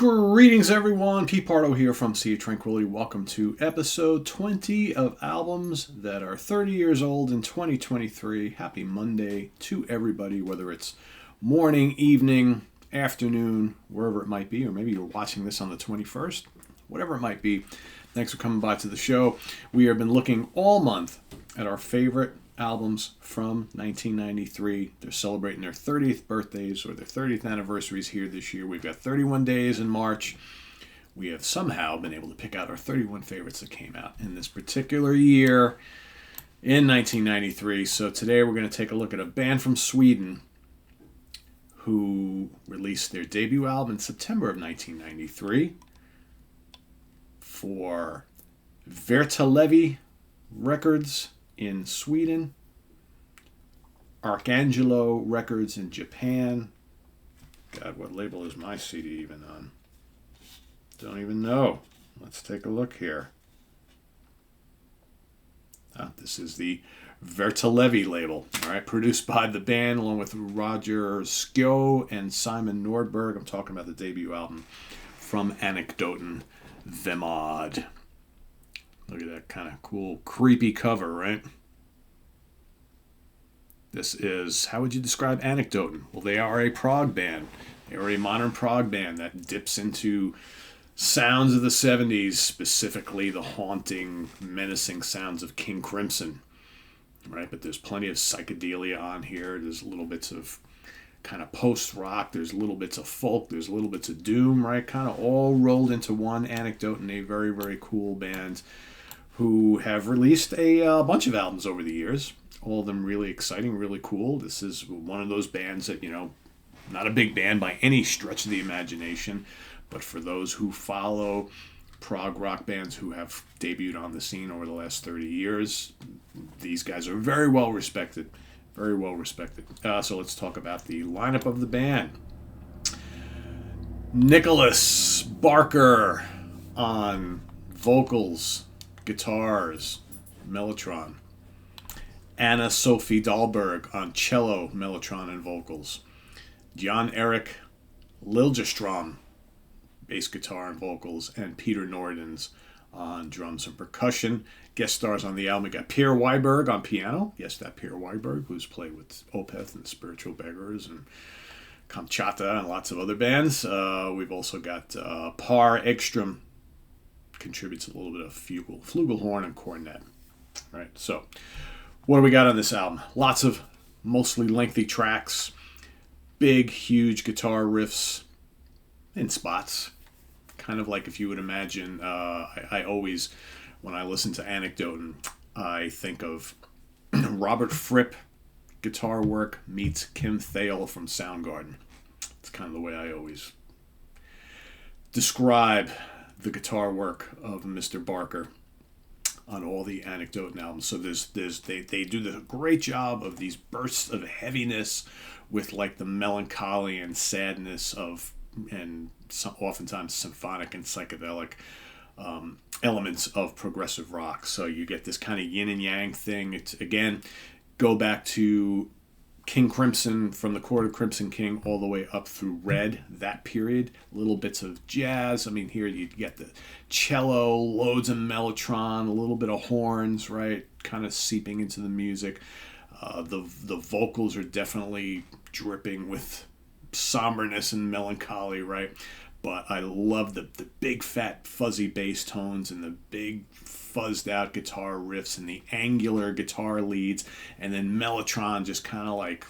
Greetings, everyone. Pete Pardo here from Sea of Tranquility. Welcome to episode 20 of albums that are 30 years old in 2023. Happy Monday to everybody, whether it's morning, evening, afternoon, wherever it might be, or maybe you're watching this on the 21st, whatever it might be. Thanks for coming by to the show. We have been looking all month at our favorite albums from 1993. They're celebrating their 30th birthdays or their 30th anniversaries here this year. We've got 31 days in March. We have somehow been able to pick out our 31 favorites that came out in this particular year in 1993. So today we're going to take a look at a band from Sweden who released their debut album in September of 1993 for Vertalevi Records in Sweden, Arcangelo Records in Japan. God, what label is my CD even on? Don't even know. Let's take a look here. This is the Vertalevi label. All right, produced by the band along with Roger Skjo and Simon Nordberg. I'm talking about the debut album from Anekdoten Vemod. Look at that kind of cool, creepy cover, right? This is, how would you describe Anekdoten? Well, they are a prog band. They are a modern prog band that dips into sounds of the 70s, specifically the haunting, menacing sounds of King Crimson, right? But there's plenty of psychedelia on here. There's little bits of kind of post-rock. There's little bits of folk. There's little bits of doom, right? Kind of all rolled into one. Anekdoten, a very, very cool band who have released a bunch of albums over the years. All of them really exciting, really cool. This is one of those bands that, not a big band by any stretch of the imagination, but for those who follow prog rock bands who have debuted on the scene over the last 30 years, these guys are very well respected. Very well respected. So let's talk about the lineup of the band. Nicholas Barker on vocals, guitars, mellotron. Anna Sophie Dahlberg on cello, mellotron, and vocals. Jan Erik Liljestrom, bass guitar and vocals, and Peter Nordens on drums and percussion. Guest stars on the album, we got Pierre Weiberg on piano. Yes, that Pierre Weiberg, who's played with Opeth and the Spiritual Beggars and Kamchatka and lots of other bands. We've also got Par Ekström, contributes a little bit of flugelhorn and cornet. Right, so what do we got on this album? Lots of mostly lengthy tracks, big, huge guitar riffs in spots. Kind of like if you would imagine, I always, when I listen to Anekdoten, I think of Robert Fripp guitar work meets Kim Thayil from Soundgarden. It's kind of the way I always describe the guitar work of Mr. Barker on all the Anekdoten albums. So they do the great job of these bursts of heaviness with like the melancholy and sadness of, and oftentimes symphonic and psychedelic elements of progressive rock. So you get this kind of yin and yang thing. It's, again, go back to King Crimson, from the Court of Crimson King all the way up through Red, that period. Little bits of jazz. I mean, here you get the cello, loads of mellotron, a little bit of horns, right? Kind of seeping into the music. The vocals are definitely dripping with somberness and melancholy, right? But I love the big fat fuzzy bass tones and the big fuzzed out guitar riffs and the angular guitar leads, and then mellotron just kind of like,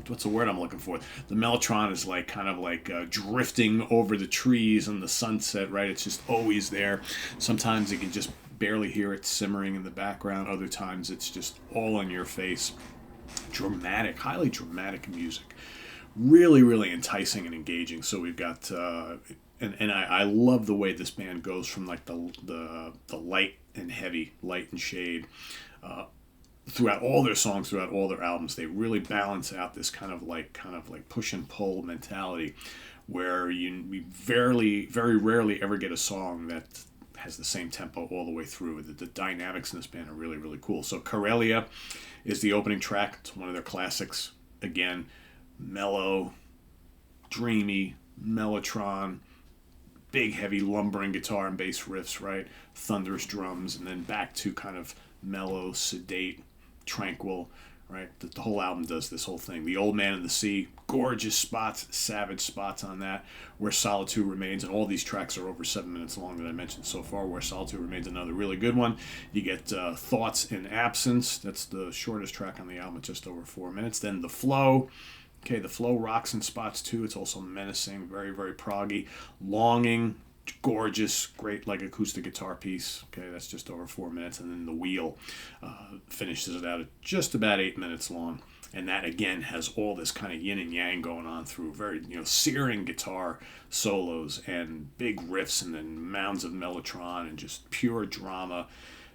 what's the word I'm looking for? The mellotron is like kind of like drifting over the trees and the sunset, right? It's just always there. Sometimes you can just barely hear it simmering in the background. Other times it's just all in your face. Dramatic, highly dramatic music. Really, really enticing and engaging. So we've got, and I love the way this band goes from like the light and heavy, light and shade, throughout all their songs, throughout all their albums. They really balance out this kind of like push and pull mentality, where we very rarely ever get a song that has the same tempo all the way through. The dynamics in this band are really, really cool. So Karelia is the opening track. It's one of their classics. Again, mellow, dreamy, mellotron, big heavy lumbering guitar and bass riffs, right? Thunderous drums, and then back to kind of mellow, sedate, tranquil, right? The whole album does this whole thing. The Old Man and the Sea, gorgeous spots, savage spots on that. Where Solitude Remains, and all these tracks are over 7 minutes long that I mentioned so far. Where Solitude Remains, another really good one. You get Thoughts in Absence. That's the shortest track on the album, just over 4 minutes. Then The Flow. Okay, The Flow rocks in spots too. It's also menacing, very, very proggy. Longing, gorgeous, great like acoustic guitar piece. Okay, that's just over 4 minutes. And then The Wheel finishes it out at just about 8 minutes long. And that again has all this kind of yin and yang going on through very searing guitar solos and big riffs and then mounds of mellotron and just pure drama.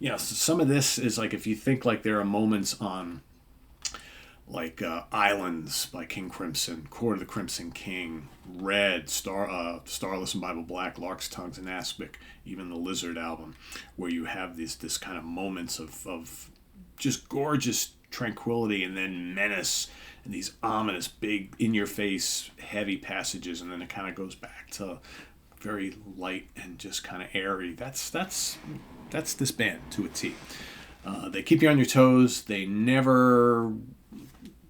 So some of this is like, if you think like there are moments on like Islands by King Crimson, Court of the Crimson King, Red, Starless and Bible Black, Lark's Tongues and Aspic, even the Lizard album, where you have this kind of moments of just gorgeous tranquility and then menace and these ominous, big, in-your-face, heavy passages, and then it kind of goes back to very light and just kind of airy. That's this band to a T. They keep you on your toes. They never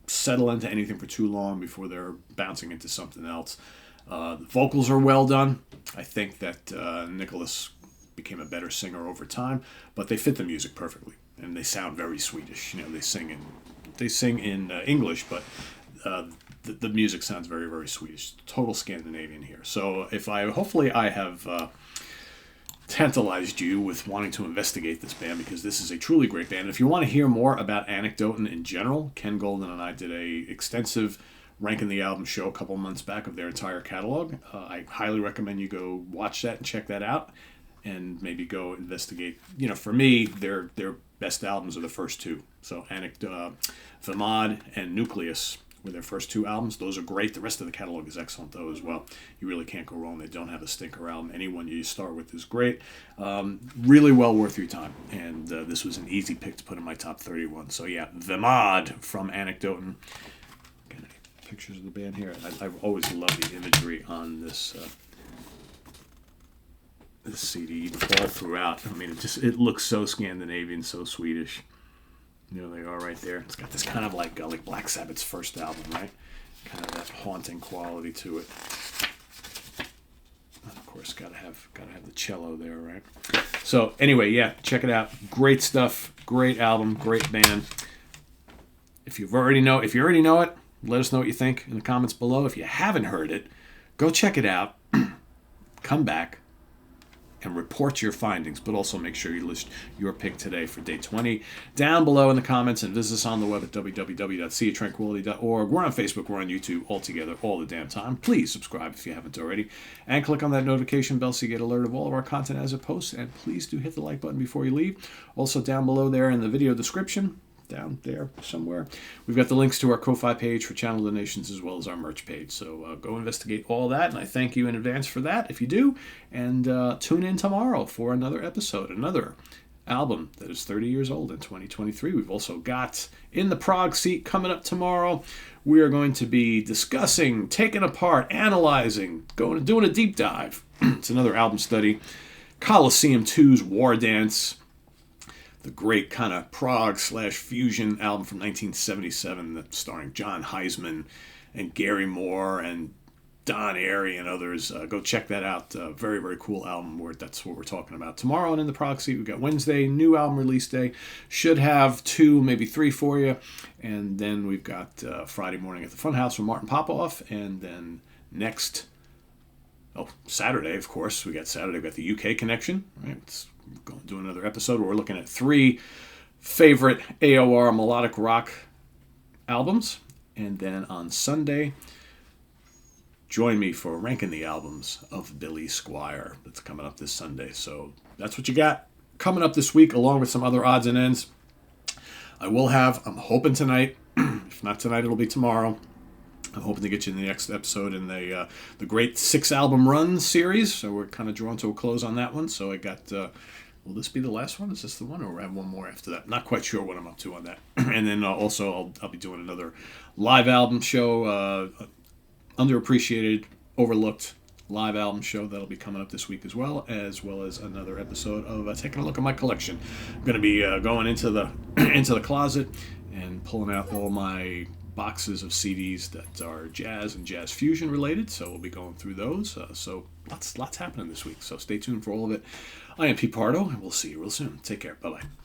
settle into anything for too long before they're bouncing into something else. The vocals are well done. I think that Nicholas became a better singer over time, but they fit the music perfectly, and they sound very Swedish. They sing in English, but the music sounds very, very Swedish. Total Scandinavian here. So hopefully I have tantalized you with wanting to investigate this band, because this is a truly great band. If you want to hear more about Anecdoten in general, Ken Golden and I did a extensive Ranking the Album show a couple months back of their entire catalog. I highly recommend you go watch that and check that out, and maybe go investigate. For me, their best albums are the first two. So Vemod and Nucleus were their first two albums. Those are great. The rest of the catalog is excellent, though, as well. You really can't go wrong. They don't have a stinker album. Anyone you start with is great. Really well worth your time. And this was an easy pick to put in my top 31. So, yeah, Vemod from Anecdoten. Got any pictures of the band here? I've always loved the imagery on this CD all throughout. I mean, it looks so Scandinavian, so Swedish. There they are right there. It's got this kind of like Black Sabbath's first album, right? Kind of that haunting quality to it. And of course, gotta have the cello there, right? So anyway, yeah, check it out. Great stuff. Great album. Great band. If you already know it, let us know what you think in the comments below. If you haven't heard it, go check it out. Come back and report your findings, but also make sure you list your pick today for day 20 down below in the comments, and visit us on the web at www.seaoftranquility.org. We're on Facebook, we're on YouTube, all together, all the damn time. Please subscribe if you haven't already, and click on that notification bell so you get alert of all of our content as it posts, and please do hit the like button before you leave. Also down below there in the video description, down there somewhere, we've got the links to our Ko-Fi page for channel donations as well as our merch page. So go investigate all that, and I thank you in advance for that if you do. And tune in tomorrow for another episode, another album that is 30 years old in 2023. We've also got In the Prog Seat coming up tomorrow. We are going to be discussing, taking apart, analyzing, doing a deep dive. It's another album study. Colosseum 2's War Dance, the great kind of prog/fusion album from 1977 that's starring John Heisman and Gary Moore and Don Airey and others. Go check that out. Very, very cool album. That's what we're talking about tomorrow. And in the Prog Seat, we've got Wednesday, new album release day. Should have 2, maybe 3 for you. And then we've got Friday morning at the Funhouse from Martin Popoff. And then Saturday, of course. We've got the UK Connection. Right? It's going to do another episode where we're looking at 3 favorite AOR melodic rock albums. And then on Sunday, join me for ranking the albums of Billy Squier. That's coming up this Sunday. So that's what you got coming up this week, along with some other odds and ends. I'm hoping tonight, if not tonight, it'll be tomorrow. I'm hoping to get you in the next episode in the great 6-album run series. So we're kind of drawn to a close on that one. So I got will this be the last one? Is this the one, or will I have one more after that? Not quite sure what I'm up to on that. And then also I'll be doing another live album show, underappreciated, overlooked live album show that'll be coming up this week as well as another episode of taking a look at my collection. I'm going to be going into the into the closet and pulling out all my boxes of CDs that are jazz and jazz fusion related, so we'll be going through those. So lots happening this week, so stay tuned for all of it. I am Pete Pardo, and we'll see you real soon. Take care. Bye-bye.